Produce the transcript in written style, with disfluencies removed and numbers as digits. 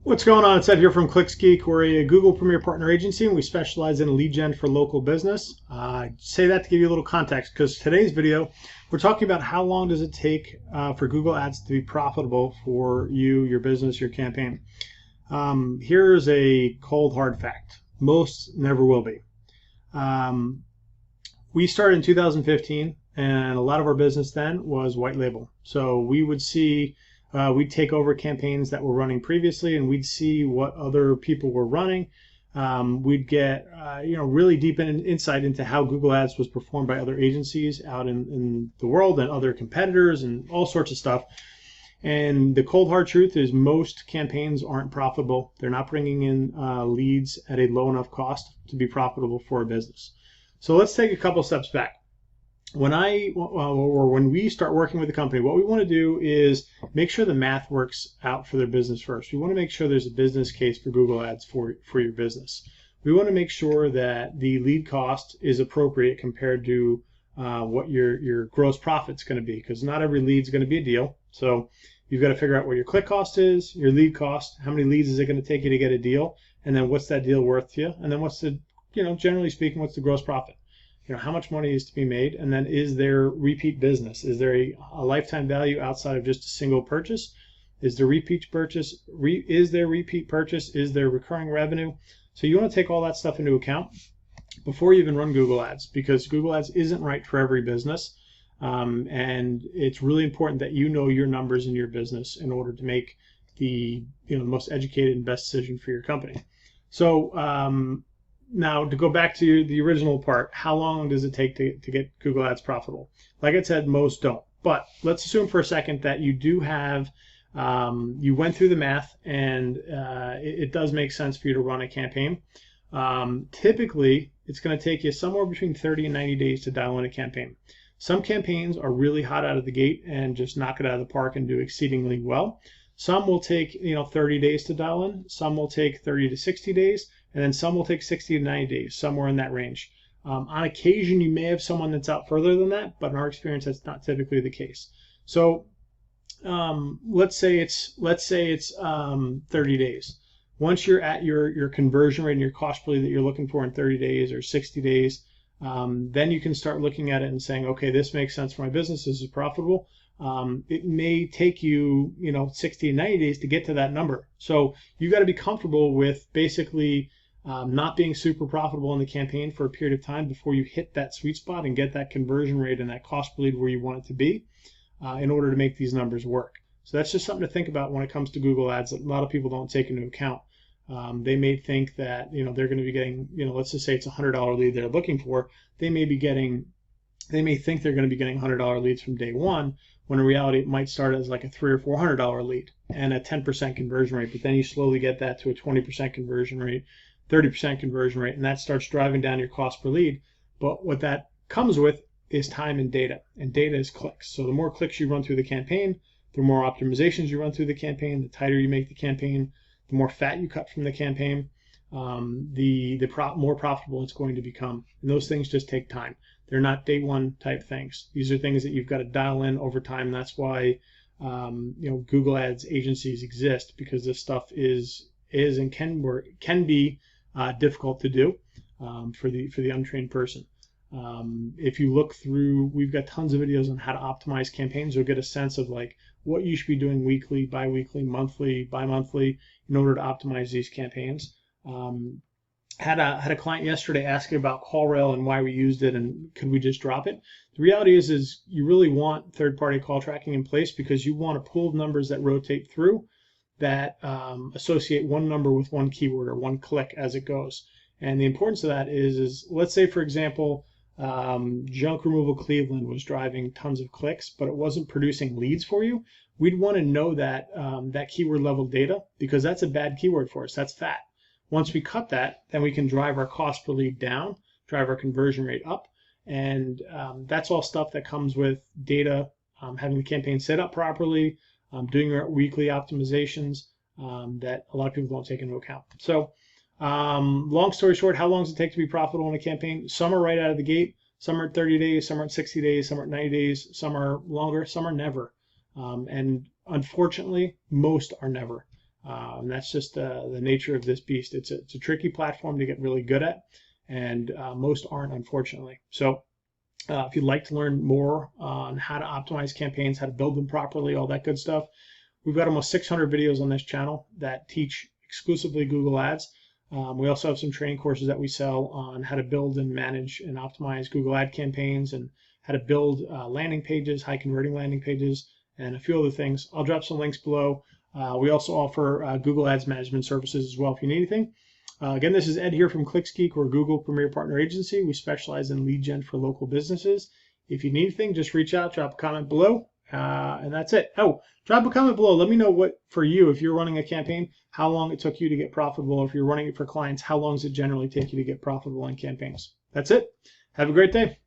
What's going on? It's Ed here from ClicksGeek. We're a Google Premier Partner Agency, and we specialize in lead gen for local business. I say that to give you a little context, because today's video, we're talking about how long does it take for Google Ads to be profitable for you, your business, your campaign. Here's a cold, hard fact. Most never will be. We started in 2015, and a lot of our business then was white label. So we would see we'd take over campaigns that were running previously, and we'd see what other people were running. We'd get really deep insight into how Google Ads was performed by other agencies out in the world and other competitors and all sorts of stuff. And the cold hard truth is most campaigns aren't profitable. They're not bringing in leads at a low enough cost to be profitable for a business. So let's take a couple steps back. When we start working with a company, what we want to do is make sure the math works out for their business first. We want to make sure there's a business case for Google Ads for your business. We want to make sure that the lead cost is appropriate compared to what your gross profit's going to be, because not every lead is going to be a deal. So you've got to figure out what your click cost is, your lead cost, how many leads is it going to take you to get a deal, and then what's that deal worth to you, and then what's the, generally speaking, what's the gross profit? How much money is to be made, and then is there repeat business? Is there a lifetime value outside of just a single purchase? Is there repeat purchase? Is there repeat purchase? Is there recurring revenue? So you want to take all that stuff into account before you even run Google Ads, because Google Ads isn't right for every business, and it's really important that you know your numbers in your business in order to make the most educated and best decision for your company. So now, to go back to the original part, how long does it take to get Google Ads profitable? Like I said, most don't. But let's assume for a second that you do have, you went through the math, and it does make sense for you to run a campaign. Typically, it's going to take you somewhere between 30 and 90 days to dial in a campaign. Some campaigns are really hot out of the gate and just knock it out of the park and do exceedingly well. Some will take 30 days to dial in. Some will take 30 to 60 days. And then some will take 60 to 90 days, somewhere in that range. On occasion, you may have someone that's out further than that, but in our experience, that's not typically the case. So let's say it's 30 days. Once you're at your conversion rate and your cost per lead that you're looking for in 30 days or 60 days, then you can start looking at it and saying, okay, this makes sense for my business. This is profitable. It may take you 60 to 90 days to get to that number. So you got to be comfortable with basically not being super profitable in the campaign for a period of time before you hit that sweet spot and get that conversion rate and that cost per lead where you want it to be in order to make these numbers work. So that's just something to think about when it comes to Google Ads that a lot of people don't take into account. They may think that they're going to be getting, let's just say it's a $100 lead they're looking for. They may think they're going to be getting $100 leads from day one, when in reality it might start as like a $300 or $400 lead and a 10% conversion rate, but then you slowly get that to a 20% conversion rate, 30% conversion rate, and that starts driving down your cost per lead. But what that comes with is time and data is clicks. So the more clicks you run through the campaign, the more optimizations you run through the campaign, the tighter you make the campaign, the more fat you cut from the campaign, the more profitable it's going to become. And those things just take time. They're not day one type things. These are things that you've got to dial in over time. And that's why Google Ads agencies exist, because this stuff is and can be difficult to do for the untrained person. If you look through, we've got tons of videos on how to optimize campaigns. You'll get a sense of like what you should be doing weekly, bi-weekly, monthly, bi-monthly in order to optimize these campaigns. Had a client yesterday asking about CallRail and why we used it and could we just drop it. The reality is you really want third-party call tracking in place because you want a pool of numbers that rotate through that associate one number with one keyword or one click as it goes. And the importance of that is let's say, for example, Junk Removal Cleveland was driving tons of clicks, but it wasn't producing leads for you. We'd want to know that that keyword level data, because that's a bad keyword for us. That's fat. Once we cut that, then we can drive our cost per lead down, drive our conversion rate up, and that's all stuff that comes with data, having the campaign set up properly, doing our weekly optimizations that a lot of people don't take into account. So long story short, how long does it take to be profitable in a campaign? Some are right out of the gate. Some are at 30 days, some are at 60 days, some are at 90 days, some are longer, some are never. And unfortunately, most are never. And that's just the nature of this beast. It's a tricky platform to get really good at, and most aren't, unfortunately. So if you'd like to learn more on how to optimize campaigns, how to build them properly, all that good stuff, we've got almost 600 videos on this channel that teach exclusively Google Ads. We also have some training courses that we sell on how to build and manage and optimize Google Ad campaigns, and how to build landing pages, high converting landing pages, and a few other things. I'll drop some links below. We also offer Google Ads management services as well if you need anything. Again, this is Ed here from ClicksGeek. We're Google Premier Partner Agency. We specialize in lead gen for local businesses. If you need anything, just reach out, drop a comment below, and that's it. Oh, drop a comment below. Let me know what, for you, if you're running a campaign, how long it took you to get profitable. If you're running it for clients, how long does it generally take you to get profitable on campaigns? That's it. Have a great day.